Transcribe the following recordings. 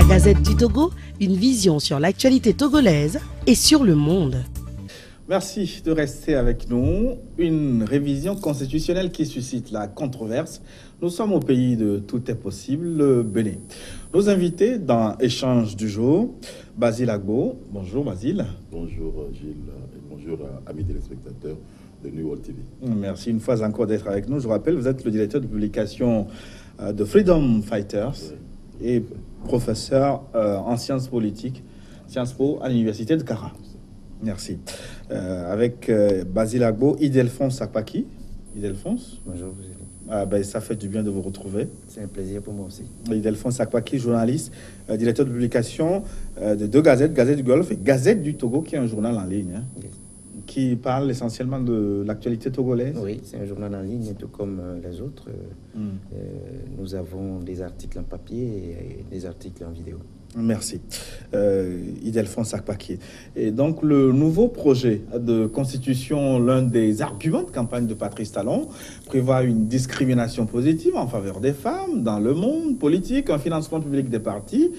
Gazette du Togo, une vision sur l'actualité togolaise et sur le monde. Merci de rester avec nous. Une révision constitutionnelle qui suscite la controverse. Nous sommes au pays de tout est possible, le Bénin. Nos invités dans Échange du jour, Basile Agbo. Bonjour Basile. Bonjour Gilles et bonjour amis téléspectateurs de New World TV. Merci une fois encore d'être avec nous. Je rappelle, vous êtes le directeur de publication de Freedom Fighters et professeur en sciences politiques, Sciences Po à l'université de Kara. Merci. Avec Basile Agbo, Ildefonse Akpaki. Ildefonse. Bonjour. Ça fait du bien de vous retrouver. C'est un plaisir pour moi aussi. Ildefonse Akpaki, journaliste, directeur de publication de deux gazettes, Gazette du Golfe et Gazette du Togo, qui est un journal en ligne, qui parle essentiellement de l'actualité togolaise. Oui, c'est un journal en ligne, tout comme les autres. Nous avons des articles en papier et des articles en vidéo. Merci. Ildefonse Akpaki. Et donc, le nouveau projet de constitution, l'un des arguments de campagne de Patrice Talon, prévoit une discrimination positive en faveur des femmes dans le monde politique, un financement public des partis,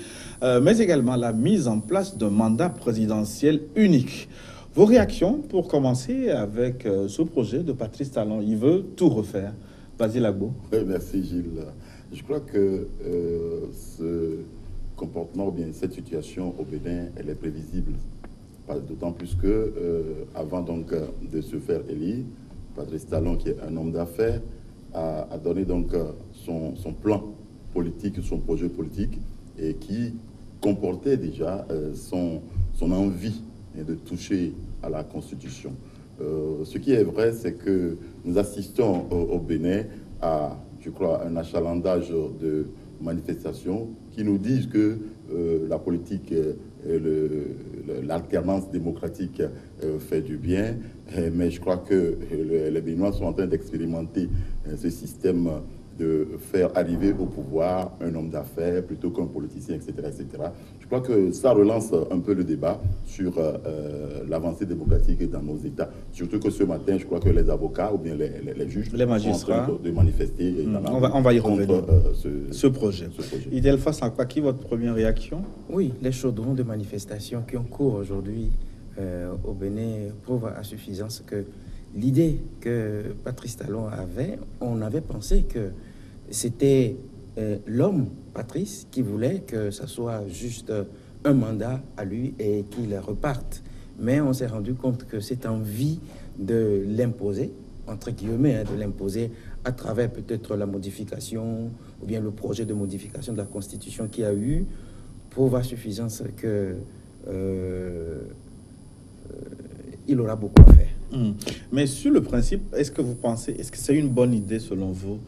mais également la mise en place d'un mandat présidentiel unique. Vos réactions pour commencer avec ce projet de Patrice Talon? Il veut tout refaire. Basile Agbo. Oui, merci Gilles. Je crois que ce comportement, ou bien cette situation au Bénin, elle est prévisible. D'autant plus que, avant donc de se faire élire, Patrice Talon, qui est un homme d'affaires, a donné donc son plan politique, son projet politique, et qui comportait déjà son envie de toucher à la Constitution. Ce qui est vrai, c'est que nous assistons au Bénin à, je crois, un achalandage de manifestations qui nous disent que la politique, l'alternance démocratique fait du bien, mais je crois que les Béninois sont en train d'expérimenter ce système de faire arriver au pouvoir un homme d'affaires plutôt qu'un politicien, etc., etc. Je crois que ça relance un peu le débat sur l'avancée démocratique dans nos États. Surtout que ce matin, je crois que les avocats ou bien les juges les magistrats sont en train de manifester. On va y revenir. Ce projet. Ildefonse Akpaki, votre première réaction? Oui, les chaudrons de manifestation qui ont cours aujourd'hui au Bénin prouvent à suffisance que l'idée que Patrice Talon avait, on avait pensé que c'était l'homme, Patrice, qui voulait que ça soit juste un mandat à lui et qu'il reparte. Mais on s'est rendu compte que cette envie de l'imposer, entre guillemets, de l'imposer à travers peut-être la modification ou bien le projet de modification de la Constitution qu'il y a eu, prouve à suffisance que il aura beaucoup à faire. Mais sur le principe, est-ce que vous pensez, est-ce que c'est une bonne idée selon vous,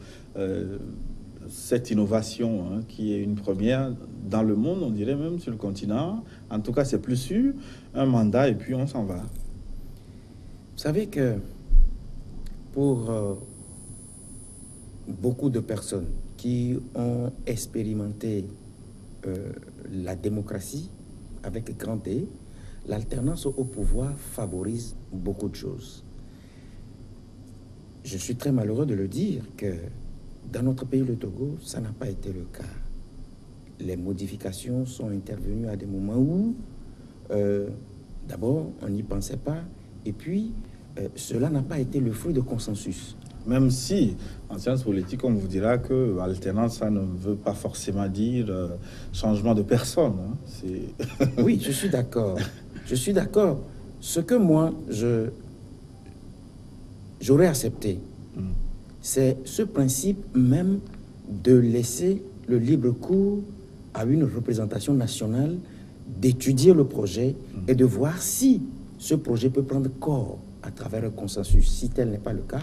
cette innovation qui est une première dans le monde, on dirait même sur le continent? En tout cas, c'est plus sûr, un mandat et puis on s'en va. Vous savez que pour beaucoup de personnes qui ont expérimenté la démocratie avec grand D, l'alternance au pouvoir favorise beaucoup de choses. Je suis très malheureux de le dire que dans notre pays, le Togo, ça n'a pas été le cas. Les modifications sont intervenues à des moments où, d'abord, on n'y pensait pas, et puis, cela n'a pas été le fruit de consensus. Même si, en sciences politiques, on vous dira que alternance, ça ne veut pas forcément dire changement de personne. Oui, je suis d'accord. Je suis d'accord. Ce que moi, j'aurais accepté, c'est ce principe même de laisser le libre cours à une représentation nationale, d'étudier le projet et de voir si ce projet peut prendre corps à travers un consensus. Si tel n'est pas le cas,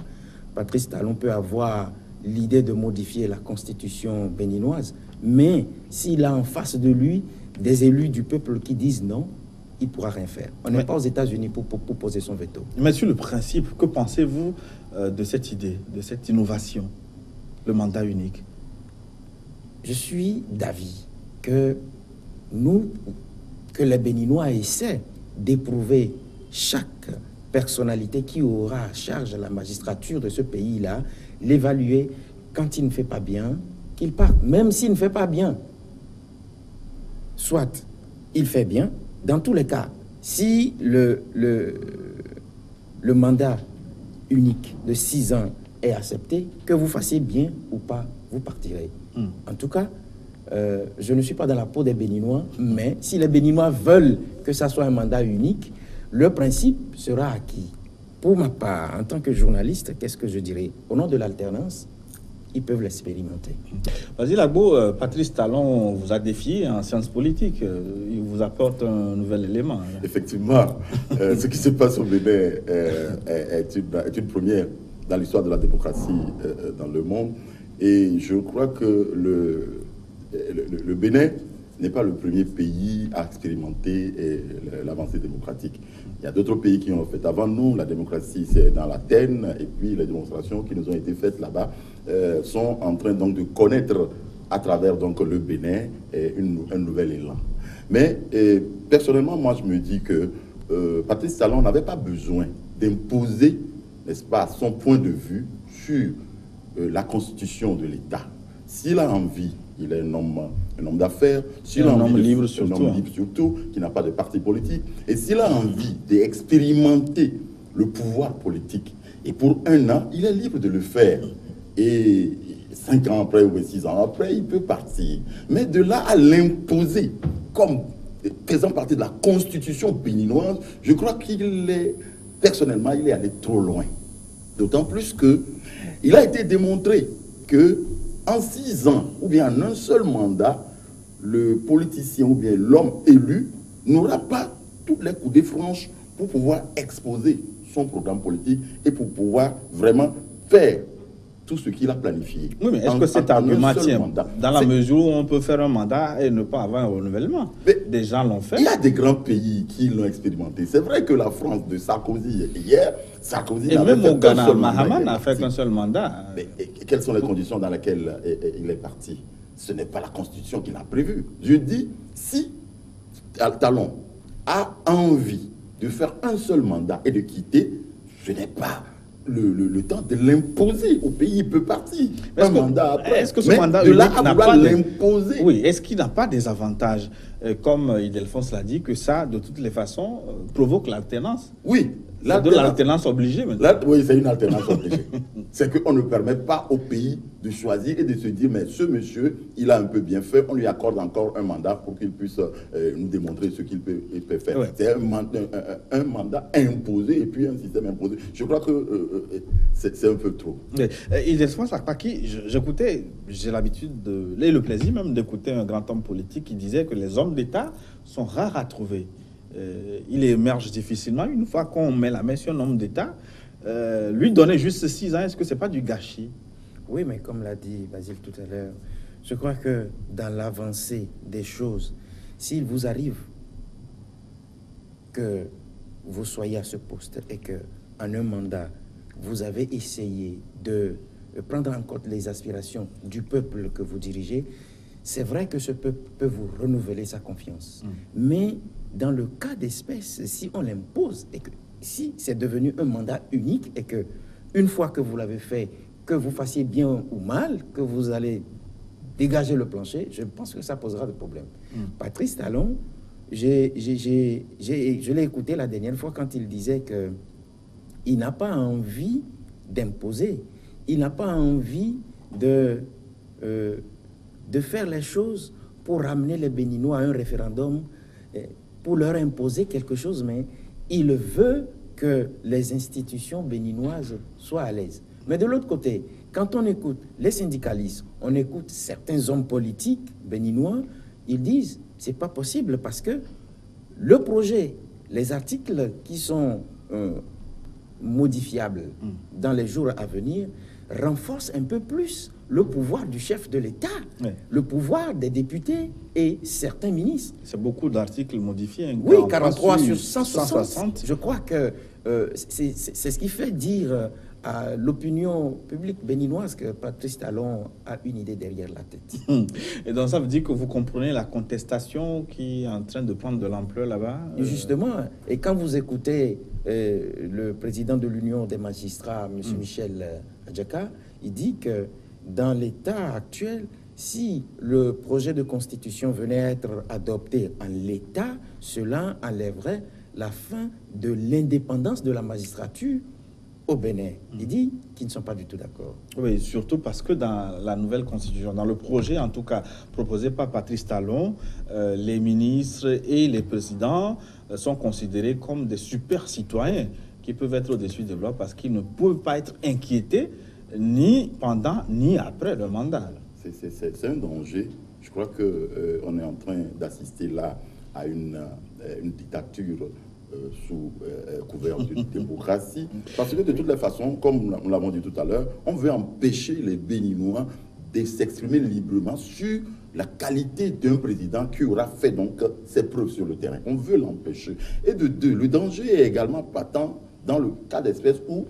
Patrice Talon peut avoir l'idée de modifier la constitution béninoise, mais s'il a en face de lui des élus du peuple qui disent non, il ne pourra rien faire. On n'est pas aux États-Unis pour poser son veto. Mais sur le principe, que pensez-vous de cette idée, de cette innovation, le mandat unique? Je suis d'avis que les Béninois essaient d'éprouver chaque personnalité qui aura à charge la magistrature de ce pays-là, l'évaluer. Quand il ne fait pas bien, qu'il parte, même s'il ne fait pas bien. soit il fait bien. Dans tous les cas, si le mandat unique de 6 ans est accepté, que vous fassiez bien ou pas, vous partirez. En tout cas, je ne suis pas dans la peau des Béninois, mais si les Béninois veulent que ça soit un mandat unique, le principe sera acquis. Pour ma part, en tant que journaliste, qu'est-ce que je dirais? Au nom de l'alternance, ils peuvent l'expérimenter. Vas-y, Lagbo, Patrice Talon vous a défié en sciences politiques. Il vous apporte un nouvel élément. Effectivement, ce qui se passe au Bénin est une première dans l'histoire de la démocratie dans le monde. Et je crois que le Bénin n'est pas le premier pays à expérimenter l'avancée démocratique. Il y a d'autres pays qui ont fait avant nous. La démocratie, c'est dans l'Athènes. Et puis les démonstrations qui nous ont été faites là-bas sont en train donc de connaître à travers donc le Bénin un nouvel élan. Mais personnellement, moi, je me dis que Patrice Talon n'avait pas besoin d'imposer, n'est-ce pas, son point de vue sur la constitution de l'État. S'il a envie, il est un homme d'affaires, s'il a un envie homme libre surtout, surtout, qui n'a pas de parti politique, et s'il a envie d'expérimenter le pouvoir politique, et pour 1 an, il est libre de le faire. Et 5 ans après ou 6 ans après, il peut partir. Mais de là à l'imposer comme faisant partie de la constitution béninoise, je crois qu'il est, personnellement, il est allé trop loin. D'autant plus que il a été démontré que en 6 ans, ou bien en un seul mandat, le politicien ou bien l'homme élu n'aura pas toutes les coudées franches pour pouvoir exposer son programme politique et pour pouvoir vraiment faire tout ce qu'il a planifié. Oui, mais est-ce que cet argument tient dans la mesure où on peut faire un mandat et ne pas avoir un renouvellement? Des gens l'ont fait. Il y a des grands pays qui l'ont expérimenté. C'est vrai que la France de Sarkozy, hier, Sarkozy et même au Ghana, Mahama n'a fait qu'un seul mandat. Mais quelles sont les conditions dans lesquelles il est parti? Ce n'est pas la Constitution qui l'a prévu. Je dis, si Talon a envie de faire un seul mandat et de quitter, je n'ai pas le temps de l'imposer au pays. Il peut partir un mandat après. Est-ce que ce mandat de là à vouloir l'imposer? Oui, est-ce qu'il n'a pas des avantages, comme Ildefonse l'a dit, que ça, de toutes les façons, provoque l'alternance? Oui. C'est de l'alternance obligée maintenant. Là, oui, c'est une alternance obligée. C'est qu'on ne permet pas au pays de choisir et de se dire, mais ce monsieur, il a un peu bien fait, on lui accorde encore un mandat pour qu'il puisse nous démontrer ce qu'il peut faire. Ouais. C'est un mandat imposé et puis un système imposé. Je crois que c'est un peu trop. Ildefonse Akpaki, j'écoutais, j'ai l'habitude et le plaisir même d'écouter un grand homme politique qui disait que les hommes d'État sont rares à trouver. Il émerge difficilement. Une fois qu'on met la main sur un homme d'État, lui donner juste 6 ans, est-ce que c'est pas du gâchis? Oui, mais comme l'a dit Basile tout à l'heure, je crois que dans l'avancée des choses, s'il vous arrive que vous soyez à ce poste et que en un mandat, vous avez essayé de prendre en compte les aspirations du peuple que vous dirigez, c'est vrai que ce peuple peut vous renouveler sa confiance. Mais dans le cas d'espèce, si on l'impose et que si c'est devenu un mandat unique et que une fois que vous l'avez fait, que vous fassiez bien ou mal, que vous allez dégager le plancher, je pense que ça posera des problèmes. Patrice Talon, je l'ai écouté la dernière fois quand il disait que il n'a pas envie d'imposer, il n'a pas envie de faire les choses pour ramener les Béninois à un référendum, pour leur imposer quelque chose, mais il veut que les institutions béninoises soient à l'aise. Mais de l'autre côté, quand on écoute les syndicalistes, on écoute certains hommes politiques béninois, ils disent c'est pas possible parce que le projet, les articles qui sont modifiables dans les jours à venir renforcent un peu plus le pouvoir du chef de l'État, le pouvoir des députés et certains ministres. C'est beaucoup d'articles modifiés. Oui, 43 sur 160. Je crois que c'est ce qui fait dire à l'opinion publique béninoise que Patrice Talon a une idée derrière la tête. Et donc ça veut dire que vous comprenez la contestation qui est en train de prendre de l'ampleur là-bas Justement, et quand vous écoutez le président de l'Union des magistrats, M. Michel Adjaka, il dit que dans l'état actuel, si le projet de constitution venait à être adopté en l'état, cela enlèverait la fin de l'indépendance de la magistrature au Bénin. Il dit qu'ils ne sont pas du tout d'accord. Oui, surtout parce que dans la nouvelle constitution, dans le projet en tout cas proposé par Patrice Talon, les ministres et les présidents sont considérés comme des super citoyens qui peuvent être au-dessus des lois parce qu'ils ne peuvent pas être inquiétés ni pendant ni après le mandat. C'est un danger. Je crois qu'on est en train d'assister là à une dictature sous couvert d'une démocratie. Parce que de toutes les façons, comme nous l'avons dit tout à l'heure, on veut empêcher les Béninois de s'exprimer librement sur la qualité d'un président qui aura fait donc ses preuves sur le terrain. On veut l'empêcher. Et de deux, le danger est également patent dans le cas d'espèce où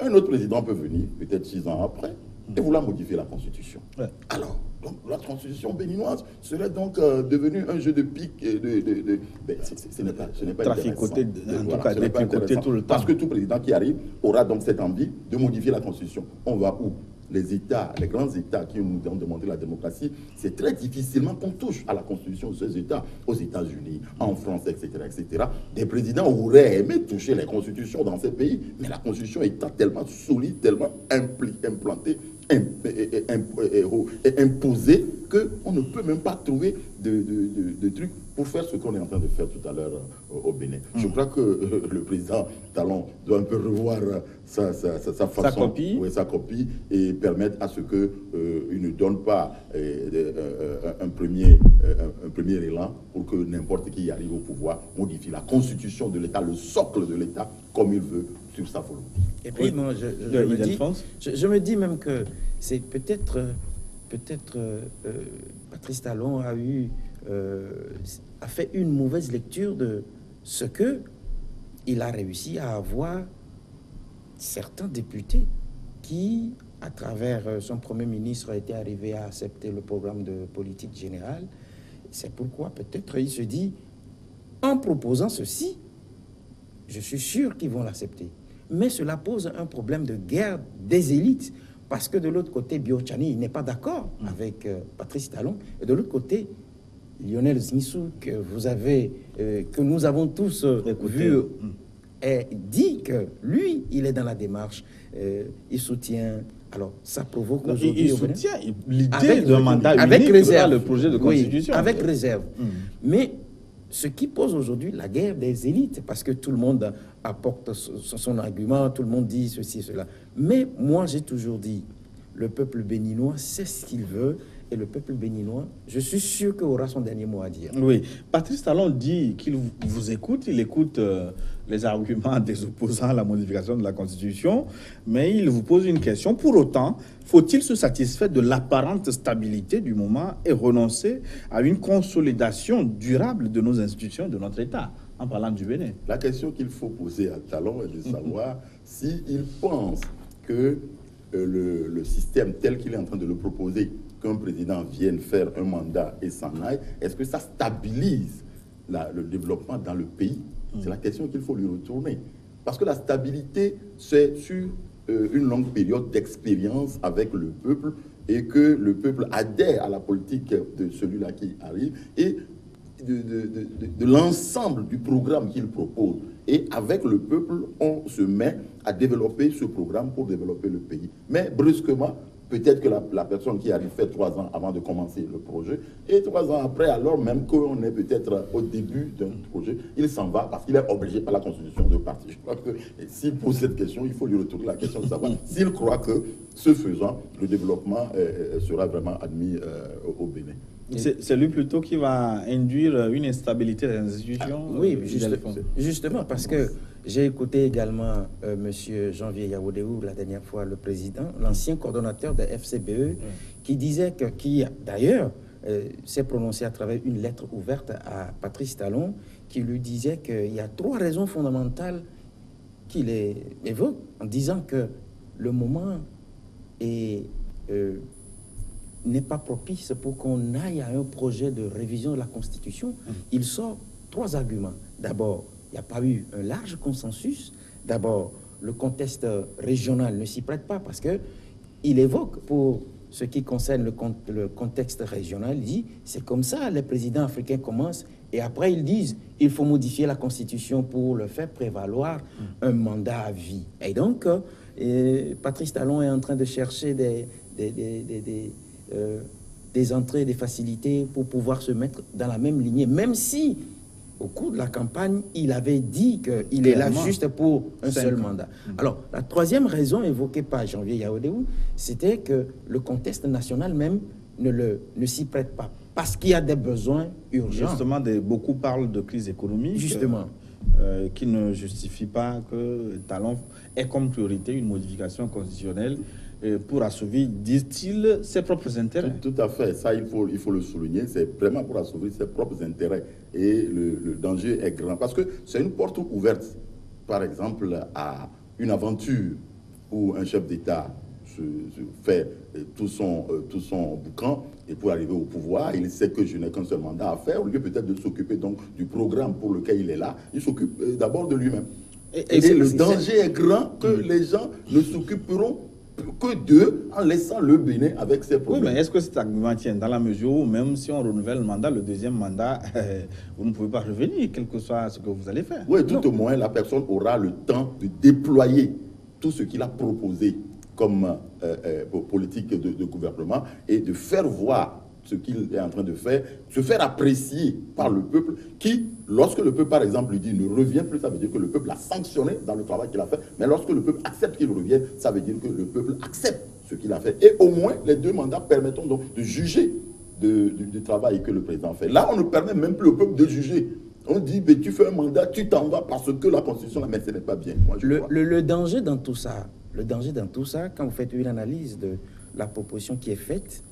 un autre président peut venir, peut-être 6 ans après, et vouloir modifier la Constitution. Ouais. Alors, donc, la Constitution béninoise serait donc devenue un jeu de pique. Ce n'est pas traficoté, en tout cas, détricoté tout le temps. Parce que tout président qui arrive aura donc cette envie de modifier la Constitution. On va où? Les États, les grands États qui nous ont demandé la démocratie, c'est très difficilement qu'on touche à la Constitution de ces États, aux États-Unis, en France, etc., etc. Des présidents auraient aimé toucher les constitutions dans ces pays, mais la Constitution étant tellement solide, tellement implantée, imposée, qu'on ne peut même pas trouver de trucs pour faire ce qu'on est en train de faire tout à l'heure au Bénin. Je crois que le président Talon doit un peu revoir sa façon, sa copie, et permettre à ce qu'il ne donne pas un premier élan pour que n'importe qui arrive au pouvoir modifie la constitution de l'État, le socle de l'État, comme il veut, sur sa volonté. Et puis, moi, je me dis même que c'est peut-être Patrice Talon a fait une mauvaise lecture de ce que il a réussi à avoir certains députés qui, à travers son premier ministre, a été arrivé à accepter le programme de politique générale. C'est pourquoi peut-être il se dit, en proposant ceci, je suis sûr qu'ils vont l'accepter. Mais cela pose un problème de guerre des élites. Parce que de l'autre côté, Biotchani n'est pas d'accord avec Patrice Talon. Et de l'autre côté, Lionel Znissou, que nous avons tous vu, dit que lui, il est dans la démarche. Il soutient. Alors, ça provoque aujourd'hui. Il soutient l'idée d'un mandat unique avec réserve, le projet de constitution. Oui, avec réserve. Mais ce qui pose aujourd'hui la guerre des élites, parce que tout le monde apporte son argument, tout le monde dit ceci, cela. Mais moi, j'ai toujours dit, le peuple béninois sait ce qu'il veut, et le peuple béninois, je suis sûr qu'il aura son dernier mot à dire. Oui. Patrice Talon dit qu'il vous écoute, il écoute les arguments des opposants à la modification de la Constitution, mais il vous pose une question. Pour autant, faut-il se satisfaire de l'apparente stabilité du moment et renoncer à une consolidation durable de nos institutions, de notre État, en parlant du Bénin? La question qu'il faut poser à Talon est de savoir s'il pense que le système tel qu'il est en train de le proposer, qu'un président vienne faire un mandat et s'en aille, est-ce que ça stabilise le développement dans le pays? C'est la question qu'il faut lui retourner. Parce que la stabilité, c'est sur une longue période d'expérience avec le peuple et que le peuple adhère à la politique de celui-là qui arrive et de l'ensemble du programme qu'il propose. Et avec le peuple, on se met à développer ce programme pour développer le pays. Mais brusquement, peut-être que la personne qui arrive fait 3 ans avant de commencer le projet, et 3 ans après, alors même qu'on est peut-être au début d'un projet, il s'en va parce qu'il est obligé par la Constitution de partir. Je crois que s'il pose cette question, il faut lui retourner la question de savoir s'il croit que, ce faisant, le développement sera vraiment admis au Bénin. C'est lui plutôt qui va induire une instabilité des institutions. Oui, justement, parce que j'ai écouté également M. Janvier Yaoudéou, la dernière fois, le président, l'ancien coordonnateur de FCBE, qui disait que, qui d'ailleurs s'est prononcé à travers une lettre ouverte à Patrice Talon, qui lui disait qu'il y a 3 raisons fondamentales qu'il évoque, en disant que le moment n'est pas propice pour qu'on aille à un projet de révision de la Constitution. Il sort 3 arguments. D'abord, il n'y a pas eu un large consensus. D'abord, le contexte régional ne s'y prête pas parce qu'il évoque pour ce qui concerne le contexte régional, il dit c'est comme ça, les présidents africains commencent, et après ils disent il faut modifier la constitution pour le faire prévaloir un mandat à vie. Et donc, Patrice Talon est en train de chercher des entrées, des facilités pour pouvoir se mettre dans la même lignée, même si au cours de la campagne, il avait dit qu'il est là juste pour un seul mandat. Alors, la troisième raison évoquée par Janvier Yaoundéou, c'était que le contexte national même ne s'y prête pas, parce qu'il y a des besoins urgents. Justement, beaucoup parlent de crise économique. Justement. Qui ne justifie pas que Talon ait comme priorité une modification constitutionnelle pour assouvir, disent-ils, ses propres intérêts. Tout à fait, ça il faut le souligner, c'est vraiment pour assouvir ses propres intérêts. Et le danger est grand, parce que c'est une porte ouverte, par exemple, à une aventure où un chef d'État se fait tout son boucan, et pour arriver au pouvoir, il sait que je n'ai qu'un seul mandat à faire, au lieu peut-être de s'occuper donc du programme pour lequel il est là, il s'occupe d'abord de lui-même. Et le danger est grand que les gens ne s'occuperont que d'eux en laissant le Bénin avec ses problèmes. Oui, mais est-ce que cet argument tient dans la mesure où même si on renouvelle le mandat, le deuxième mandat, vous ne pouvez pas revenir, quel que soit ce que vous allez faire? Oui, tout au moins, la personne aura le temps de déployer tout ce qu'il a proposé comme politique de gouvernement et de faire voir ce qu'il est en train de faire, se faire apprécier par le peuple qui, lorsque le peuple, par exemple, lui dit ne revient plus, ça veut dire que le peuple l'a sanctionné dans le travail qu'il a fait. Mais lorsque le peuple accepte qu'il revienne, ça veut dire que le peuple accepte ce qu'il a fait. Et au moins, les deux mandats permettront donc de juger du travail que le président fait. Là, on ne permet même plus au peuple de juger. On dit, mais tu fais un mandat, tu t'en vas parce que la Constitution, mais ce n'est pas bien. Moi, le danger dans tout ça, quand vous faites une analyse de la proposition qui est faite,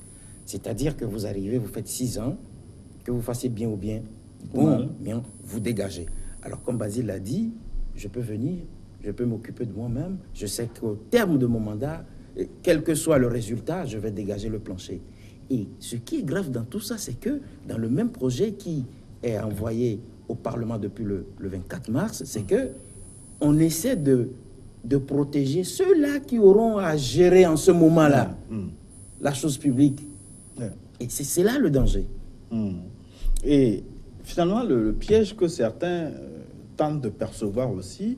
c'est-à-dire que vous arrivez, vous faites 6 ans, que vous fassiez bien ou bien, bien, vous dégagez. Alors, comme Basile l'a dit, je peux venir, je peux m'occuper de moi-même. Je sais qu'au terme de mon mandat, quel que soit le résultat, je vais dégager le plancher. Et ce qui est grave dans tout ça, c'est que dans le même projet qui est envoyé au Parlement depuis le 24 mars, c'est que on essaie de protéger ceux-là qui auront à gérer en ce moment-là la chose publique. Et c'est là le danger. Et finalement, le piège que certains tentent de percevoir aussi,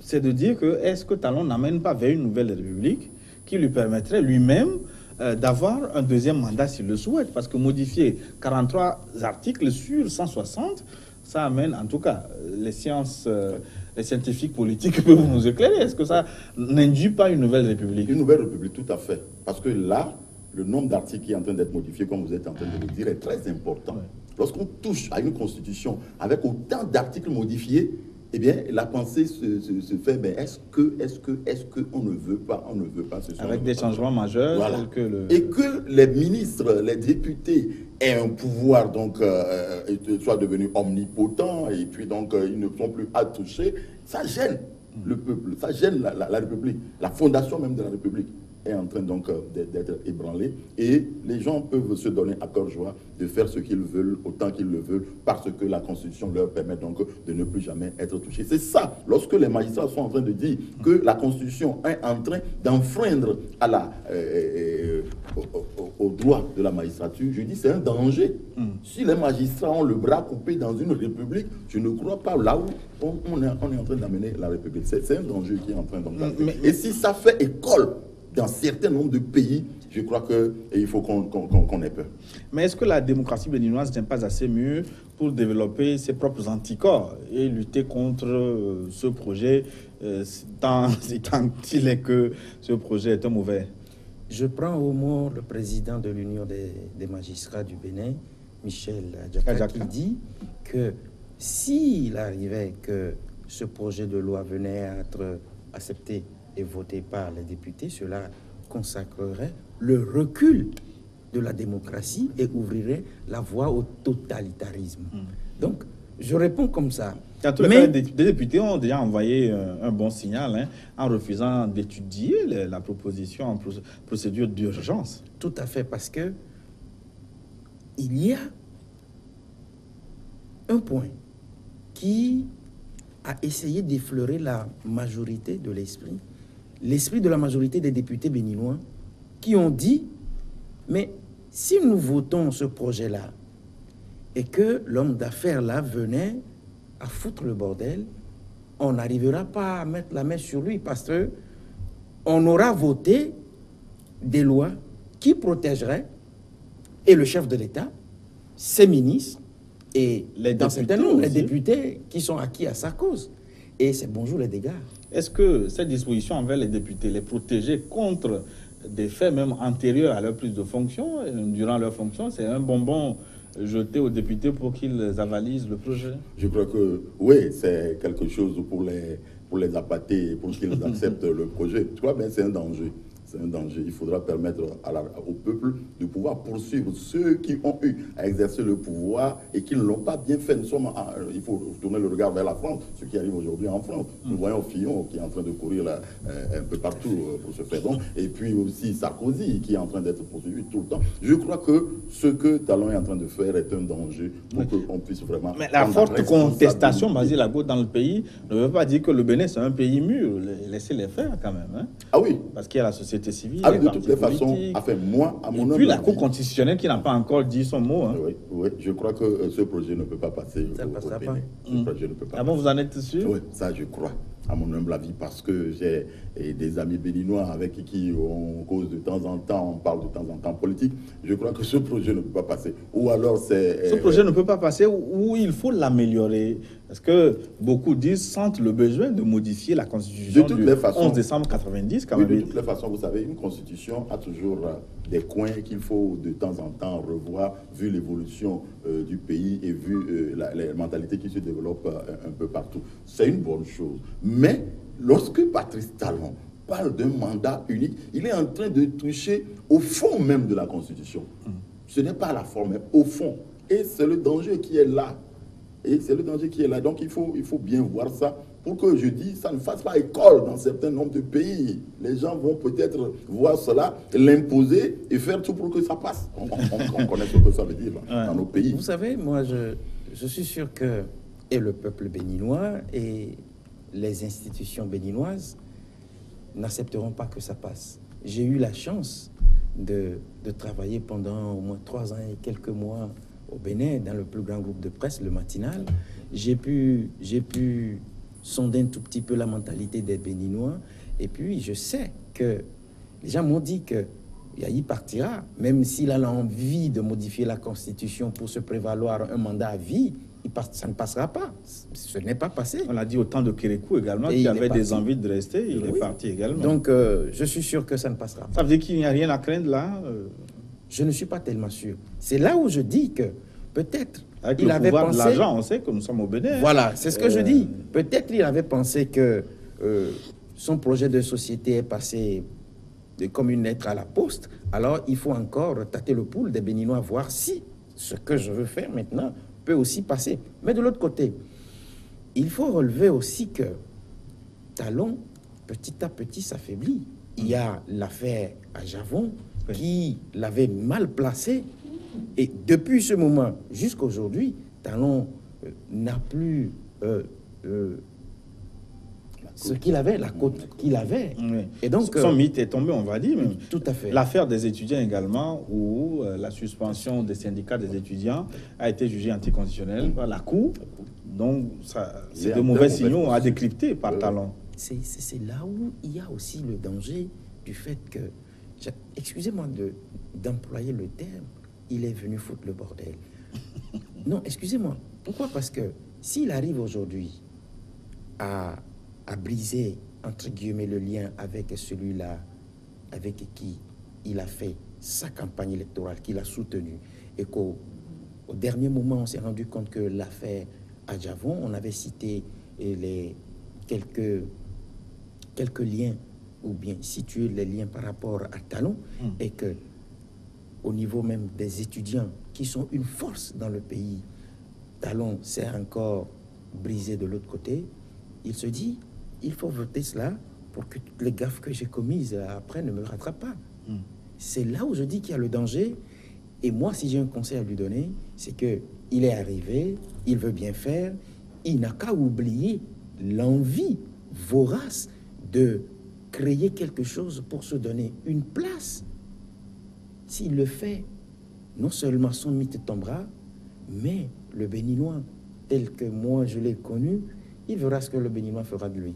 c'est de dire que est-ce que Talon n'amène pas vers une nouvelle république qui lui permettrait lui-même d'avoir un deuxième mandat s'il le souhaite? Parce que modifier 43 articles sur 160, ça amène, en tout cas, les scientifiques politiques peuvent nous éclairer. Est-ce que ça n'induit pas une nouvelle république? Une nouvelle république, tout à fait. Parce que là, le nombre d'articles qui est en train d'être modifié, comme vous êtes en train de le dire, est très important. Ouais. Lorsqu'on touche à une constitution avec autant d'articles modifiés, eh bien, la pensée se fait, mais est-ce que on ne veut pas, avec des changements majeurs, voilà. Et que les ministres, les députés aient un pouvoir, donc, soient devenus omnipotents, et puis donc, ils ne sont plus à toucher, ça gêne le peuple, ça gêne la République, la fondation même de la République est en train donc d'être ébranlée, et les gens peuvent se donner à cœur joie de faire ce qu'ils veulent autant qu'ils le veulent parce que la Constitution leur permet donc de ne plus jamais être touchés. C'est ça, lorsque les magistrats sont en train de dire que la Constitution est en train d'enfreindre au droit de la magistrature, je dis c'est un danger. Si les magistrats ont le bras coupé dans une république, je ne crois pas là où on est en train d'amener la République. C'est un danger qui est en train d'amener. Et si ça fait école dans certains nombres de pays, je crois qu'il faut qu'on ait peur. Mais est-ce que la démocratie béninoise n'est pas assez mûre pour développer ses propres anticorps et lutter contre ce projet, tant il est que ce projet est un mauvais? Je prends au mot le président de l'Union des magistrats du Bénin, Michel Adjaka, qui dit que s'il arrivait que ce projet de loi venait à être accepté et voté par les députés, cela consacrerait le recul de la démocratie et ouvrirait la voie au totalitarisme. Donc, je réponds comme ça. Mais des députés ont déjà envoyé un bon signal en refusant d'étudier la proposition en procédure d'urgence. Tout à fait, parce que il y a un point qui a essayé d'effleurer la majorité de l'esprit de la majorité des députés béninois, qui ont dit, mais si nous votons ce projet-là et que l'homme d'affaires là venait à foutre le bordel, on n'arrivera pas à mettre la main sur lui parce que on aura voté des lois qui protégeraient et le chef de l'État, ses ministres et dans certains nombres, les députés qui sont acquis à sa cause. Et c'est bonjour les dégâts. Est-ce que cette disposition envers les députés les protéger contre des faits même antérieurs à leur prise de fonction, durant leur fonction, c'est un bonbon jeté aux députés pour qu'ils avalisent le projet? Je crois que oui, c'est quelque chose pour les appâter, pour qu'ils acceptent le projet. Tu vois, ben, c'est un danger. C'est un danger. Il faudra permettre au peuple de pouvoir poursuivre ceux qui ont eu à exercer le pouvoir et qui ne l'ont pas bien fait. Il faut tourner le regard vers la France, ce qui arrive aujourd'hui en France. Nous voyons Fillon qui est en train de courir là, un peu partout pour se faire bon. Et puis aussi Sarkozy qui est en train d'être poursuivi tout le temps. Je crois que ce que Talon est en train de faire est un danger pour qu'on puisse vraiment... Mais la forte contestation, Basile Ago, dans le pays ne veut pas dire que le Bénin c'est un pays mûr. Laissez-les faire quand même. Hein. Ah oui. Parce qu'il y a la société civile, ah, de toutes les façons, enfin, moi, à mon et puis la Cour constitutionnelle qui n'a pas encore dit son mot. Hein. Oui, oui, je crois que ce projet ne peut pas passer au Bénin. Ce projet ne peut pas passer. Bon, vous en êtes sûr? Oui, ça je crois, à mon humble avis, parce que j'ai des amis béninois avec qui on cause de temps en temps, on parle de temps en temps politique. Je crois que ce projet ne peut pas passer. Ou alors c'est... Ce projet ne peut pas passer ou il faut l'améliorer. Parce que beaucoup disent, sentent le besoin de modifier la Constitution du 11 décembre 90. Quand oui, même. De toutes les façons, vous savez, une Constitution a toujours des coins qu'il faut de temps en temps revoir, vu l'évolution du pays et vu les mentalités qui se développent un peu partout. C'est une bonne chose. Mais lorsque Patrice Talon parle d'un mandat unique, il est en train de toucher au fond même de la Constitution. Ce n'est pas à la forme, mais au fond. Et c'est le danger qui est là. Et c'est le danger qui est là. Donc il faut bien voir ça pour que, je dis, ça ne fasse pas école dans certains nombres de pays. Les gens vont peut-être voir cela, l'imposer et faire tout pour que ça passe. On connaît ce que ça veut dire dans nos pays. Vous savez, moi, je suis sûr que et le peuple béninois et les institutions béninoises n'accepteront pas que ça passe. J'ai eu la chance de travailler pendant au moins 3 ans et quelques mois au Bénin, dans le plus grand groupe de presse, le Matinal. J'ai pu sonder un tout petit peu la mentalité des Béninois. Et puis, je sais que les gens m'ont dit que Yahi partira, même s'il a l'envie de modifier la Constitution pour se prévaloir un mandat à vie, ça ne passera pas. Ce n'est pas passé. On l'a dit au temps de Kérékou également, qui avait des envies de rester. Il est parti également. Donc, je suis sûr que ça ne passera pas. Ça veut dire qu'il n'y a rien à craindre là Je ne suis pas tellement sûr. C'est là où je dis que peut-être il avait pensé... de l'argent, on sait que nous sommes au Bénin. Voilà, c'est ce que je dis. Peut-être il avait pensé que son projet de société est passé comme une lettre à la poste. Alors, il faut encore tâter le pouls des Béninois, voir si ce que je veux faire maintenant peut aussi passer. Mais de l'autre côté, il faut relever aussi que Talon, petit à petit, s'affaiblit. Il y a l'affaire à Javon qui l'avait mal placé. Et depuis ce moment jusqu'à aujourd'hui, Talon n'a plus ce qu'il avait, la cote qu'il avait. Oui. Et donc, son mythe est tombé, on va dire. Même. Tout à fait. L'affaire des étudiants également, où la suspension des syndicats des étudiants a été jugée anticonstitutionnelle par la Cour. Donc, c'est de mauvais signaux à décrypter par Talon. C'est là où il y a aussi le danger du fait que, excusez-moi d'employer le terme, il est venu foutre le bordel. Non, excusez-moi. Pourquoi? Parce que s'il arrive aujourd'hui à briser, entre guillemets, le lien avec celui-là, avec qui il a fait sa campagne électorale, qu'il a soutenue, et qu'au dernier moment, on s'est rendu compte que l'affaire à Javon, on avait cité les quelques liens, ou bien situé les liens par rapport à Talon, et que au niveau même des étudiants qui sont une force dans le pays, Talon s'est encore brisé de l'autre côté. Il se dit, il faut voter cela pour que toutes les gaffes que j'ai commises après ne me rattrapent pas. C'est là où je dis qu'il y a le danger. Et moi, si j'ai un conseil à lui donner, c'est que il est arrivé, il veut bien faire, il n'a qu'à oublier l'envie vorace de créer quelque chose pour se donner une place s'il le fait, non seulement son mythe tombera, mais le Béninois, tel que moi je l'ai connu, il verra ce que le Béninois fera de lui.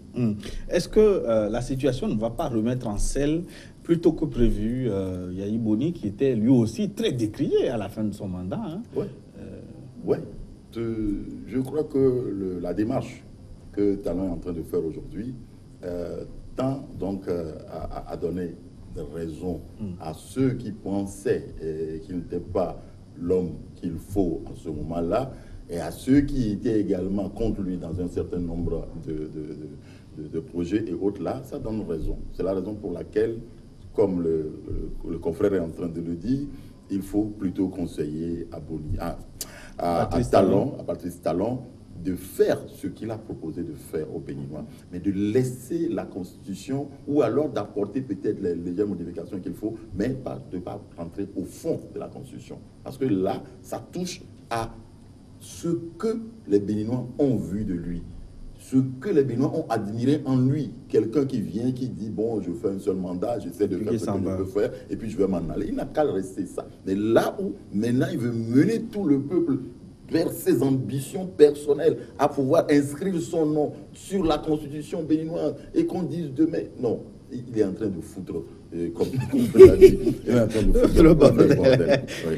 Est-ce que la situation ne va pas remettre en selle plus tôt que prévu Yahi Boni, qui était lui aussi très décrié à la fin de son mandat, hein? Ouais. Je crois que la démarche que Talon est en train de faire aujourd'hui tend donc à donner raison à ceux qui pensaient qu'il n'était pas l'homme qu'il faut en ce moment-là, et à ceux qui étaient également contre lui dans un certain nombre de projets et autres là, ça donne raison. C'est la raison pour laquelle, comme le confrère est en train de le dire, il faut plutôt conseiller à Patrice Talon de faire ce qu'il a proposé de faire aux Béninois, mais de laisser la Constitution, ou alors d'apporter peut-être les légères modifications qu'il faut, mais de ne pas rentrer au fond de la Constitution. Parce que là, ça touche à ce que les Béninois ont vu de lui, ce que les Béninois ont admiré en lui. Quelqu'un qui vient, qui dit, bon, je fais un seul mandat, j'essaie de faire ce que je peux faire, et puis je vais m'en aller. Il n'a qu'à rester ça. Mais là où, maintenant, il veut mener tout le peuple vers ses ambitions personnelles, à pouvoir inscrire son nom sur la Constitution béninoise, et qu'on dise demain, non, il est en train de foutre, comme l'a dit, il est en train de foutre le bordel. Oui.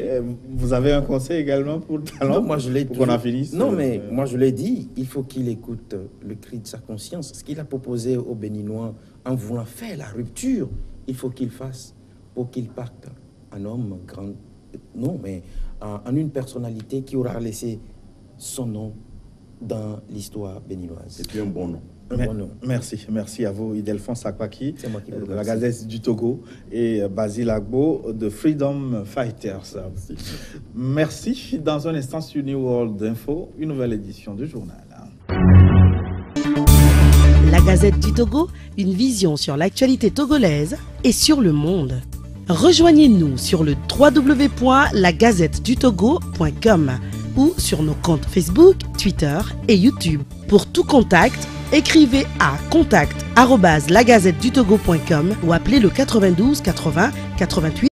Vous avez un conseil également pour Talon? Non, moi je l'ai qu'on en finisse. Non, mais moi je l'ai dit, il faut qu'il écoute le cri de sa conscience. Ce qu'il a proposé aux Béninois en voulant faire la rupture, il faut qu'il fasse pour qu'il parte un homme grand. Non, mais en une personnalité qui aura laissé son nom dans l'histoire béninoise. Et puis un bon nom. Merci à vous, Ildefonse Akpaki, de la Gazette du Togo, et Basile Agbo de Freedom Fighters. Merci. Dans un instant sur New World Info, une nouvelle édition du journal. La Gazette du Togo, une vision sur l'actualité togolaise et sur le monde. Rejoignez-nous sur le www.lagazettedutogo.com ou sur nos comptes Facebook, Twitter et YouTube. Pour tout contact, écrivez à contact@lagazettedutogo.com ou appelez le 92 80 88